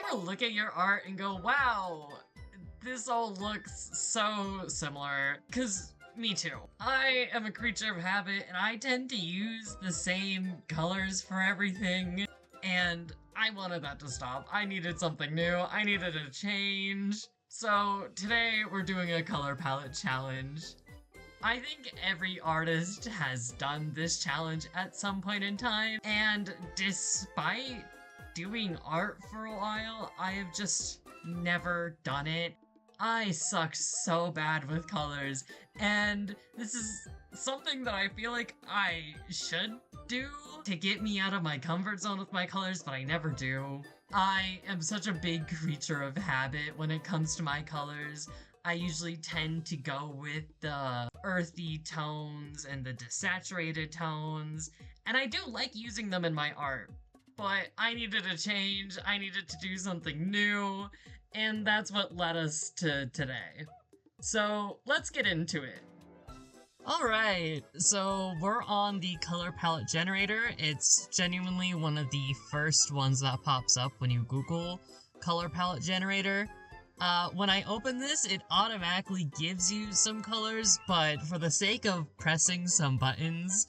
you ever look at your art and go, wow, this all looks so similar? Cause me too. I am a creature of habit and I tend to use the same colors for everything, and I wanted that to stop. I needed something new. I needed a change. So today we're doing a color palette challenge. I think every artist has done this challenge at some point in time, and despite doing art for a while, I have just never done it. I suck so bad with colors, and this is something that I feel like I should do to get me out of my comfort zone with my colors, but I never do. I am such a big creature of habit when it comes to my colors. I usually tend to go with the earthy tones and the desaturated tones, and I do like using them in my art. But I needed a change, I needed to do something new, and that's what led us to today. So let's get into it. Alright, so we're on the color palette generator. It's genuinely one of the first ones that pops up when you Google color palette generator. When I open this, it automatically gives you some colors, but for the sake of pressing some buttons,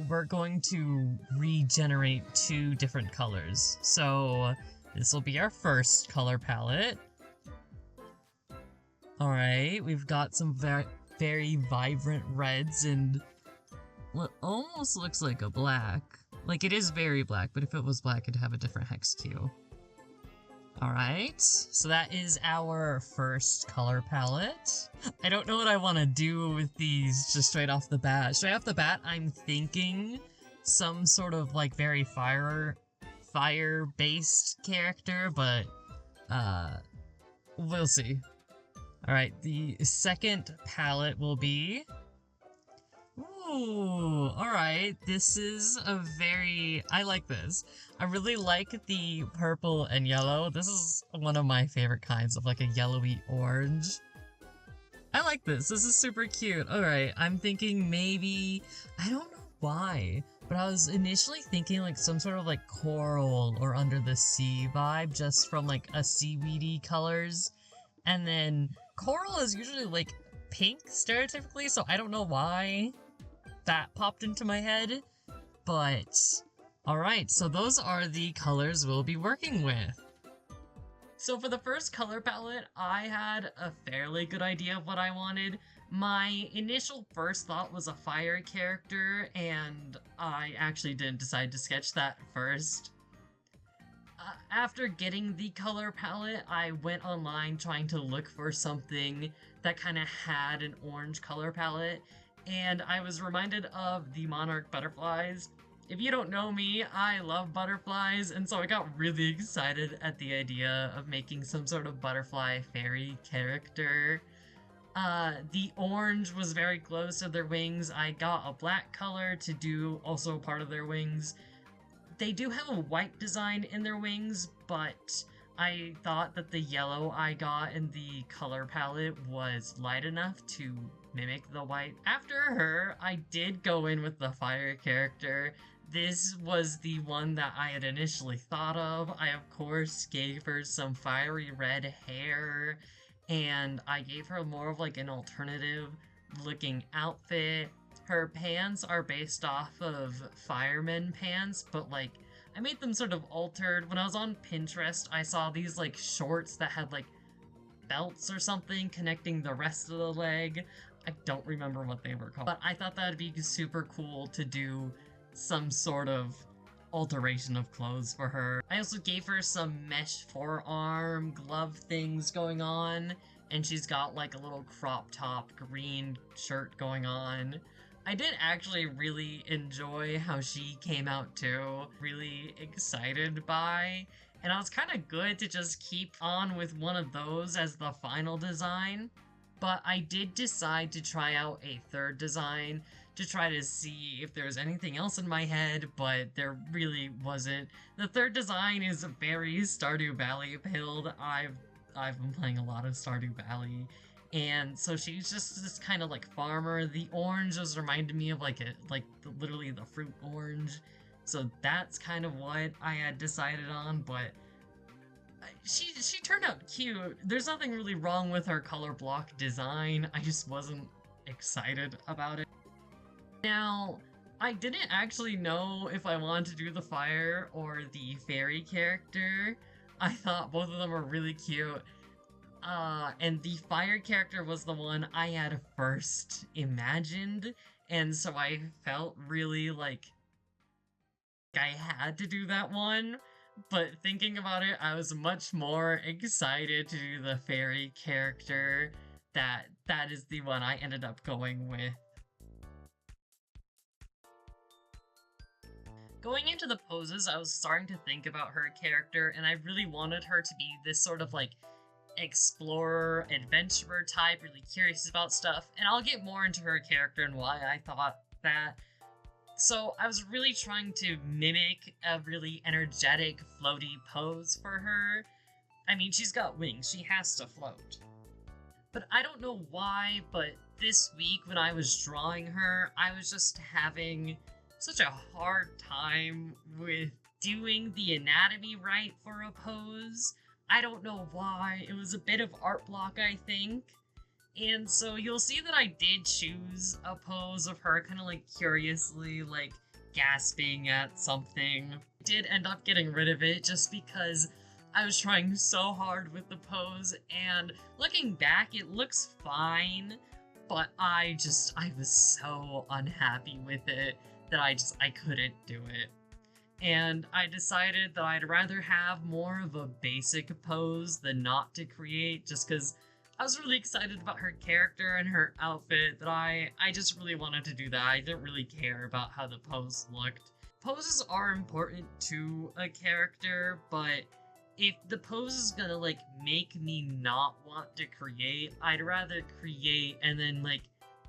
we're going to regenerate 2 different colors. So this will be our first color palette. Alright, we've got some very vibrant reds and what almost looks like a black. Like, it is very black, but if it was black, it'd have a different hex key. Alright, so that is our first color palette. I don't know what I want to do with these just straight off the bat. Straight off the bat, I'm thinking some sort of like very fire-based character, but we'll see. Alright, the second palette will be... Ooh, alright, this is a very... I like this. I really like the purple and yellow. This is one of my favorite kinds of like a yellowy orange. I like this. This is super cute. Alright, I'm thinking maybe... I don't know why, but I was initially thinking like some sort of like coral or under the sea vibe just from like a seaweedy colors. And then coral is usually like pink stereotypically, so I don't know why that popped into my head, but alright, so those are the colors we'll be working with. So for the first color palette, I had a fairly good idea of what I wanted. My initial first thought was a fire character, and I actually didn't decide to sketch that first. After getting the color palette, I went online trying to look for something that kind of had an orange color palette, and I was reminded of the monarch butterflies. If you don't know me, I love butterflies, and so I got really excited at the idea of making some sort of butterfly fairy character. The orange was very close to their wings. I got a black color to do also part of their wings. They do have a white design in their wings, but I thought that the yellow I got in the color palette was light enough to mimic the white. After her, I did go in with the fire character. This was the one that I had initially thought of. I, of course, gave her some fiery red hair, and I gave her more of like an alternative looking outfit. Her pants are based off of fireman pants, but like, I made them sort of altered. When I was on Pinterest, I saw these like shorts that had like belts or something connecting the rest of the leg. I don't remember what they were called, but I thought that would be super cool to do some sort of alteration of clothes for her. I also gave her some mesh forearm glove things going on, and she's got like a little crop top green shirt going on. I did actually really enjoy how she came out too, really excited by, and I was kind of good to just keep on with one of those as the final design. But I did decide to try out a third design to try to see if there was anything else in my head, but there really wasn't. The third design is very Stardew Valley pilled. I've been playing a lot of Stardew Valley, and so she's just this kind of like farmer. The orange was reminded me of literally the fruit orange, so that's kind of what I had decided on. But She turned out cute. There's nothing really wrong with her color block design. I just wasn't excited about it. Now, I didn't actually know if I wanted to do the fire or the fairy character. I thought both of them were really cute. And the fire character was the one I had first imagined, and so I felt really like I had to do that one. But thinking about it, I was much more excited to do the fairy character. That is the one I ended up going with. Going into the poses, I was starting to think about her character, and I really wanted her to be this sort of like explorer, adventurer type, really curious about stuff, and I'll get more into her character and why I thought that. So I was really trying to mimic a really energetic, floaty pose for her. I mean, she's got wings, she has to float. But I don't know why, but this week when I was drawing her, I was just having such a hard time with doing the anatomy right for a pose. I don't know why. It was a bit of art block, I think. And so you'll see that I did choose a pose of her kind of like curiously like gasping at something. I did end up getting rid of it just because I was trying so hard with the pose, and looking back it looks fine, but I was so unhappy with it that I couldn't do it. And I decided that I'd rather have more of a basic pose than not to create, just because I was really excited about her character and her outfit that I just really wanted to do that. I didn't really care about how the pose looked. Poses are important to a character, but if the pose is gonna like make me not want to create, I'd rather create and then like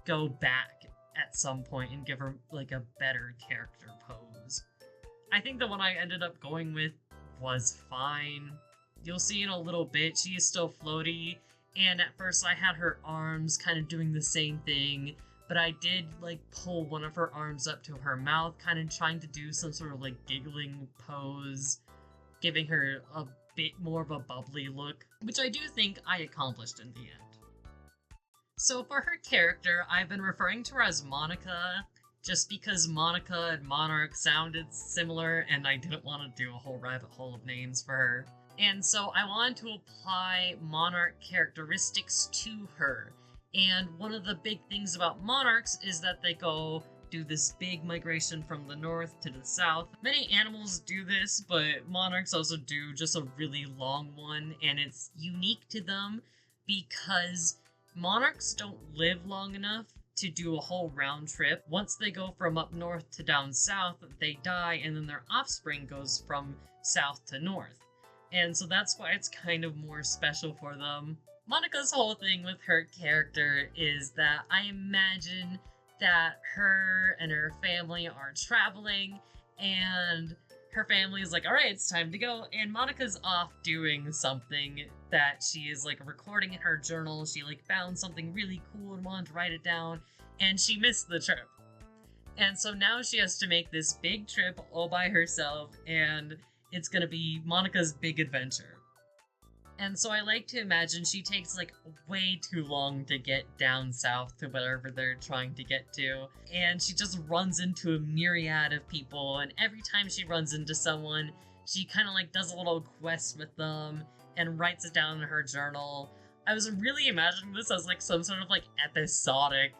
go back at some point and give her like a better character pose. I think the one I ended up going with was fine. You'll see in a little bit, she is still floaty, and at first I had her arms kind of doing the same thing, but I did like pull one of her arms up to her mouth, kind of trying to do some sort of like giggling pose, giving her a bit more of a bubbly look, which I do think I accomplished in the end. So for her character, I've been referring to her as Monica, just because Monica and Monarch sounded similar, and I didn't want to do a whole rabbit hole of names for her. And so I wanted to apply Monarch characteristics to her. And one of the big things about Monarchs is that they go do this big migration from the north to the south. Many animals do this, but Monarchs also do just a really long one, and it's unique to them because Monarchs don't live long enough to do a whole round trip. Once they go from up north to down south, they die, and then their offspring goes from south to north. And so that's why it's kind of more special for them. Monica's whole thing with her character is that I imagine that her and her family are traveling, and her family is like, alright, it's time to go, and Monica's off doing something that she is like recording in her journal. She like found something really cool and wanted to write it down, and she missed the trip. And so now she has to make this big trip all by herself, and it's gonna be Monica's big adventure. And so I like to imagine she takes like way too long to get down south to wherever they're trying to get to. And she just runs into a myriad of people, and every time she runs into someone, she kind of like does a little quest with them and writes it down in her journal. I was really imagining this as like some sort of like episodic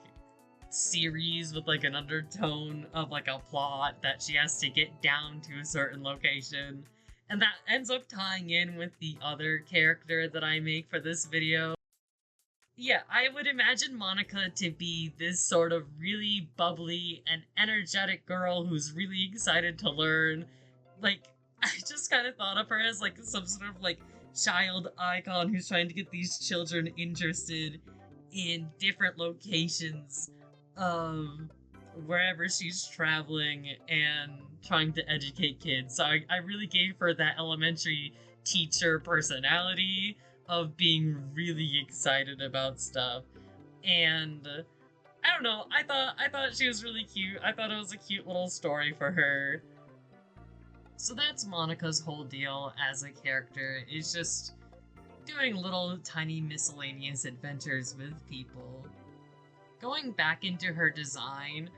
series with like an undertone of like a plot that she has to get down to a certain location. And that ends up tying in with the other character that I make for this video. Yeah, I would imagine Monica to be this sort of really bubbly and energetic girl who's really excited to learn. Like, I just kind of thought of her as like some sort of like child icon who's trying to get these children interested in different locations of wherever she's traveling and trying to educate kids. So I really gave her that elementary teacher personality of being really excited about stuff. And I don't know, I thought she was really cute. I thought it was a cute little story for her. So that's Monica's whole deal as a character, is just doing little tiny miscellaneous adventures with people. Going back into her design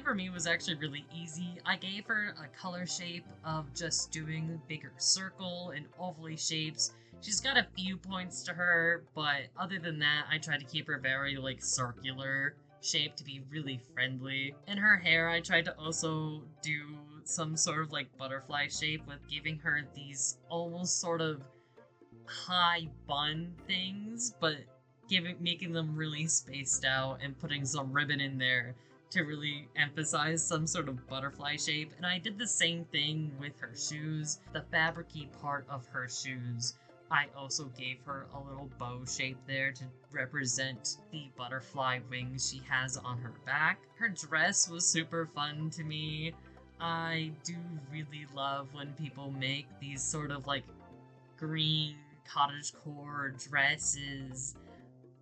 for me was actually really easy. I gave her a color shape of just doing bigger circle and ovally shapes. She's got a few points to her, but other than that, I tried to keep her very like circular shape to be really friendly. In her hair, I tried to also do some sort of like butterfly shape with giving her these almost sort of high bun things, but making them really spaced out and putting some ribbon in there to really emphasize some sort of butterfly shape. And I did the same thing with her shoes. The fabricy part of her shoes, I also gave her a little bow shape there to represent the butterfly wings she has on her back. Her dress was super fun to me. I do really love when people make these sort of like green cottagecore dresses,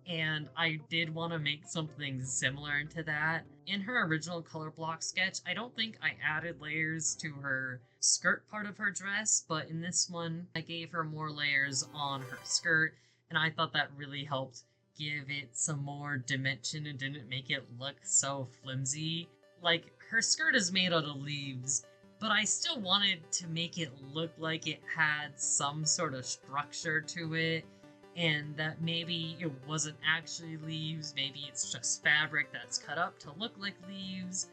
and I did want to make something similar to that. In her original color block sketch, I don't think I added layers to her skirt part of her dress, but in this one, I gave her more layers on her skirt, and I thought that really helped give it some more dimension and didn't make it look so flimsy. Like, her skirt is made out of leaves, but I still wanted to make it look like it had some sort of structure to it, and that maybe it wasn't actually leaves, maybe it's just fabric that's cut up to look like leaves.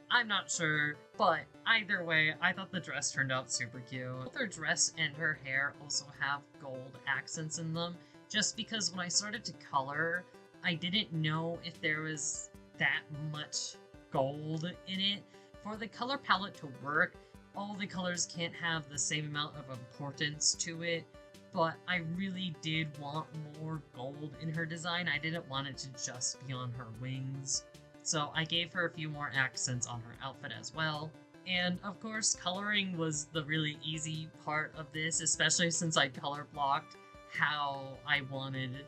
I'm not sure, but either way, I thought the dress turned out super cute. Both her dress and her hair also have gold accents in them, just because when I started to color, I didn't know if there was that much gold in it. For the color palette to work, all the colors can't have the same amount of importance to it, but I really did want more gold in her design. I didn't want it to just be on her wings. So I gave her a few more accents on her outfit as well. And of course, coloring was the really easy part of this, especially since I color blocked how I wanted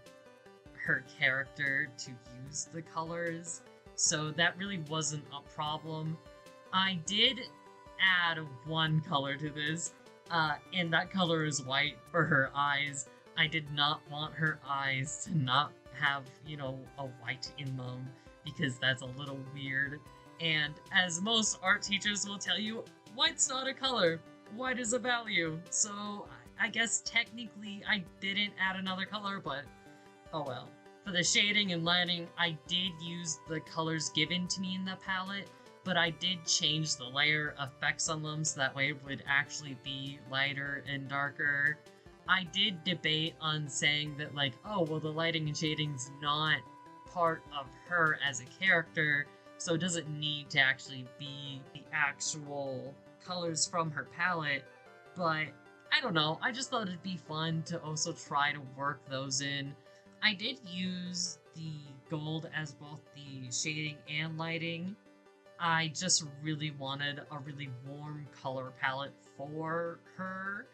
her character to use the colors. So that really wasn't a problem. I did add one color to this, and that color is white for her eyes. I did not want her eyes to not have, you know, a white in them, because that's a little weird. And as most art teachers will tell you, white's not a color. White is a value. So I guess technically I didn't add another color, but oh well. For the shading and lighting, I did use the colors given to me in the palette, but I did change the layer effects on them so that way it would actually be lighter and darker. I did debate on saying that, like, oh, well, the lighting and shading's not part of her as a character, so it doesn't need to actually be the actual colors from her palette, but I don't know, I just thought it'd be fun to also try to work those in. I did use the gold as both the shading and lighting. I just really wanted a really warm color palette for her,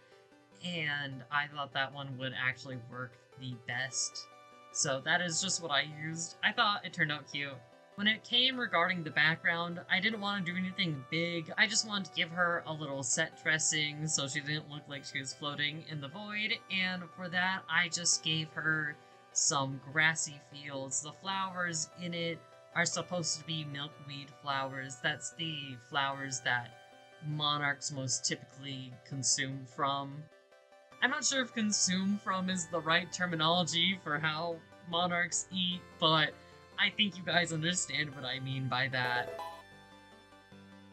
and I thought that one would actually work the best. So that is just what I used. I thought it turned out cute. When it came regarding the background, I didn't want to do anything big. I just wanted to give her a little set dressing so she didn't look like she was floating in the void, and for that I just gave her some grassy fields. The flowers in it are supposed to be milkweed flowers. That's the flowers that monarchs most typically consume from. I'm not sure if consume from is the right terminology for how monarchs eat, but I think you guys understand what I mean by that.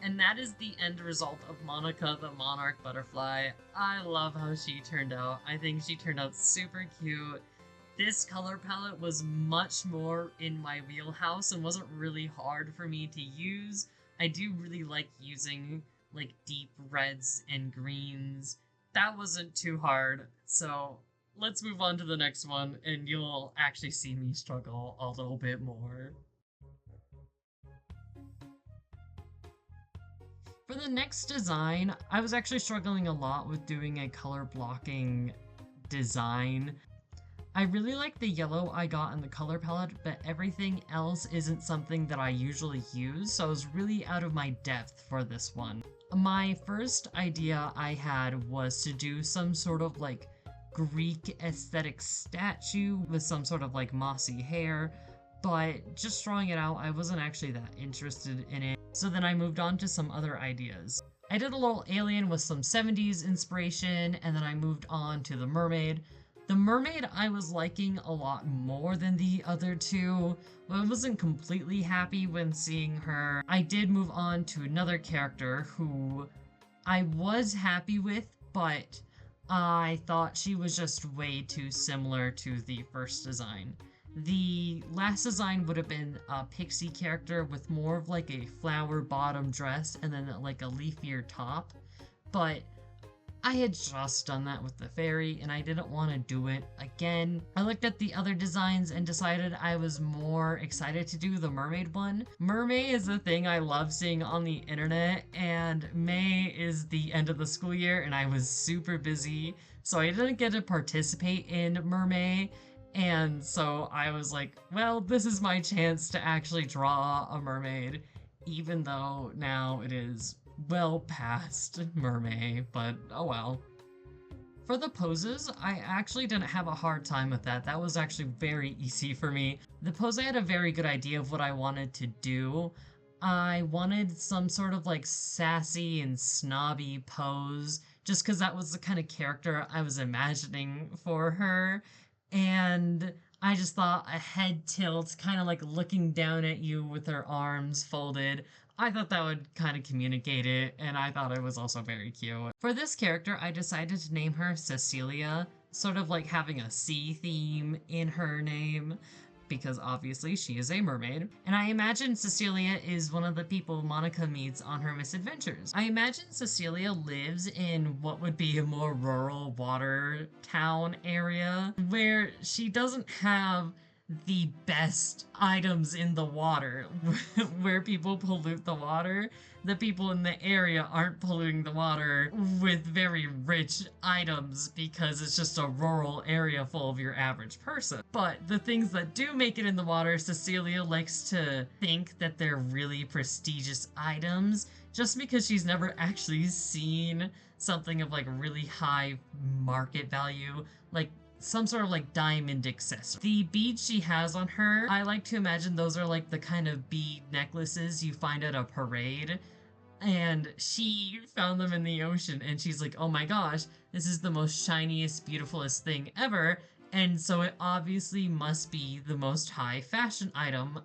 And that is the end result of Monica the Monarch Butterfly. I love how she turned out. I think she turned out super cute. This color palette was much more in my wheelhouse and wasn't really hard for me to use. I do really like using like deep reds and greens. That wasn't too hard, so let's move on to the next one and you'll actually see me struggle a little bit more. For the next design, I was actually struggling a lot with doing a color blocking design. I really like the yellow I got in the color palette, but everything else isn't something that I usually use, so I was really out of my depth for this one. My first idea I had was to do some sort of like Greek aesthetic statue with some sort of like mossy hair, but just drawing it out, I wasn't actually that interested in it. So then I moved on to some other ideas. I did a little alien with some 70s inspiration, and then I moved on to the mermaid. The mermaid I was liking a lot more than the other two, but I wasn't completely happy when seeing her. I did move on to another character who I was happy with, but I thought she was just way too similar to the first design. The last design would have been a pixie character with more of like a flower bottom dress and then like a leafier top, but I had just done that with the fairy and I didn't want to do it again. I looked at the other designs and decided I was more excited to do the mermaid one. Mermaid is a thing I love seeing on the internet, and May is the end of the school year and I was super busy, so I didn't get to participate in mermaid. And so I was like, well, this is my chance to actually draw a mermaid, even though now it is well past mermaid, but oh well. For the poses, I actually didn't have a hard time with that. That was actually very easy for me. The pose, I had a very good idea of what I wanted to do. I wanted some sort of like sassy and snobby pose, just because that was the kind of character I was imagining for her. And I just thought a head tilt, kind of like looking down at you with her arms folded. I thought that would kind of communicate it, and I thought it was also very cute. For this character, I decided to name her Cecilia, sort of like having a sea theme in her name, because obviously she is a mermaid. And I imagine Cecilia is one of the people Monica meets on her misadventures. I imagine Cecilia lives in what would be a more rural water town area, where she doesn't have the best items in the water. Where people pollute the water, the people in the area aren't polluting the water with very rich items because it's just a rural area full of your average person. But the things that do make it in the water, Cecilia likes to think that they're really prestigious items just because she's never actually seen something of like really high market value, like some sort of like diamond accessory. The beads she has on her, I like to imagine those are like the kind of bead necklaces you find at a parade. And she found them in the ocean and she's like, oh my gosh, this is the most shiniest, beautifulest thing ever. And so it obviously must be the most high fashion item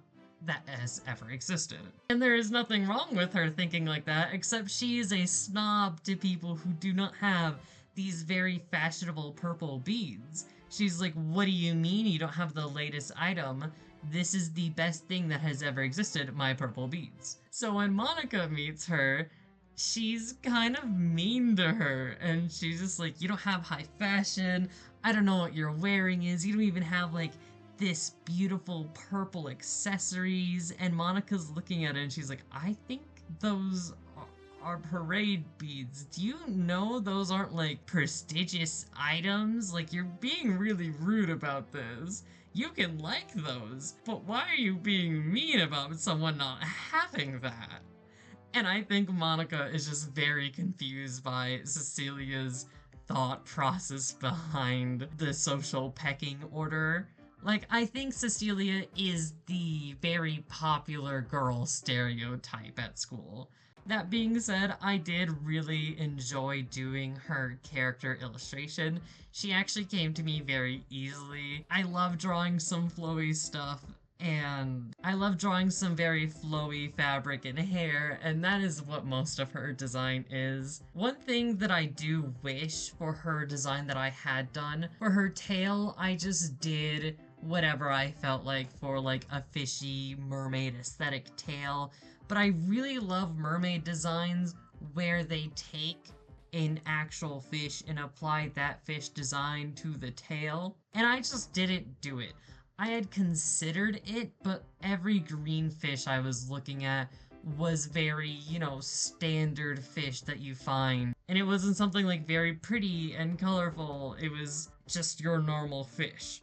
that has ever existed. And there is nothing wrong with her thinking like that, except she is a snob to people who do not have these very fashionable purple beads. She's like, what do you mean you don't have the latest item? This is the best thing that has ever existed, my purple beads. So when Monica meets her, she's kind of mean to her, and she's just like, you don't have high fashion, I don't know what you're wearing is, you don't even have like this beautiful purple accessories. And Monica's looking at it and she's like, I think those are parade beads. Do you know those aren't like prestigious items? Like, you're being really rude about this. You can like those, but why are you being mean about someone not having that? And I think Monica is just very confused by Cecilia's thought process behind the social pecking order. Like, I think Cecilia is the very popular girl stereotype at school. That being said, I did really enjoy doing her character illustration. She actually came to me very easily. I love drawing some flowy stuff, and I love drawing some very flowy fabric and hair, and that is what most of her design is. One thing that I do wish for her design that I had done, for her tail, I just did whatever I felt like for like a fishy mermaid aesthetic tail. But I really love mermaid designs where they take an actual fish and apply that fish design to the tail, and I just didn't do it. I had considered it, but every green fish I was looking at was very, you know, standard fish that you find. And it wasn't something like very pretty and colorful, it was just your normal fish.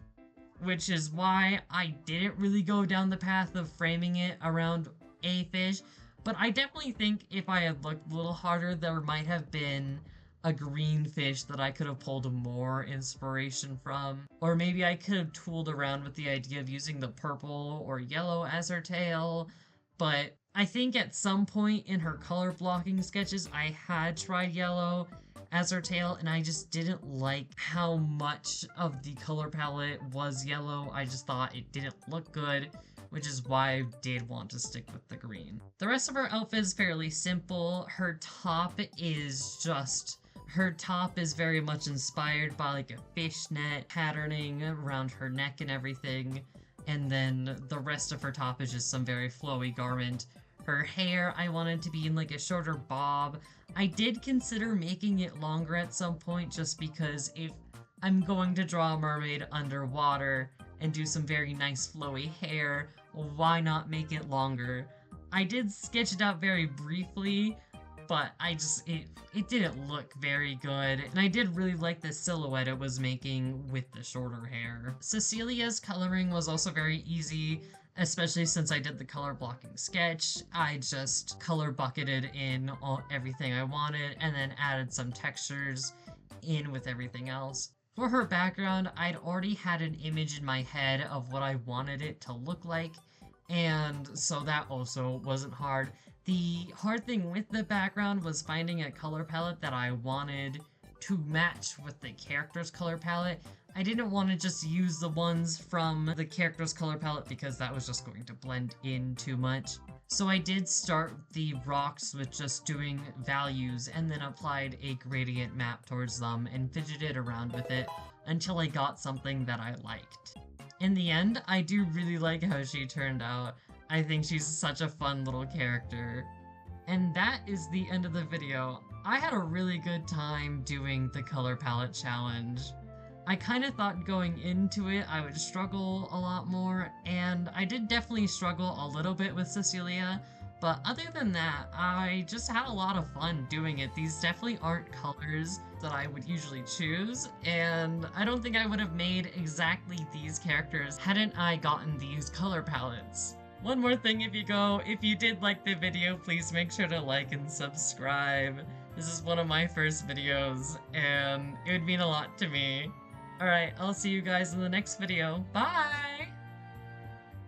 Which is why I didn't really go down the path of framing it around a fish, But I definitely think if I had looked a little harder, there might have been a green fish that I could have pulled more inspiration from. Or maybe I could have tooled around with the idea of using the purple or yellow as her tail. But I think at some point in her color blocking sketches, I had tried yellow as her tail, and I just didn't like how much of the color palette was yellow. I just thought it didn't look good, which is why I did want to stick with the green. The rest of her outfit is fairly simple. Her top is very much inspired by like a fishnet patterning around her neck and everything. And then the rest of her top is just some very flowy garment. Her hair, I wanted to be in like a shorter bob. I did consider making it longer at some point just because if I'm going to draw a mermaid underwater and do some very nice flowy hair, why not make it longer? I did sketch it out very briefly, but it didn't look very good, and I did really like the silhouette it was making with the shorter hair. Cecilia's coloring was also very easy, especially since I did the color blocking sketch. I just color bucketed in everything I wanted and then added some textures in with everything else. For her background, I'd already had an image in my head of what I wanted it to look like, and so that also wasn't hard. The hard thing with the background was finding a color palette that I wanted to match with the character's color palette. I didn't want to just use the ones from the character's color palette because that was just going to blend in too much. So I did start the rocks with just doing values and then applied a gradient map towards them and fidgeted around with it until I got something that I liked. In the end, I do really like how she turned out. I think she's such a fun little character. And that is the end of the video. I had a really good time doing the color palette challenge. I kind of thought going into it I would struggle a lot more, and I did definitely struggle a little bit with Cecilia, but other than that, I just had a lot of fun doing it. These definitely aren't colors that I would usually choose, and I don't think I would have made exactly these characters hadn't I gotten these color palettes. One more thing, if you did like the video, please make sure to like and subscribe. This is one of my first videos, and it would mean a lot to me. Alright, I'll see you guys in the next video. Bye!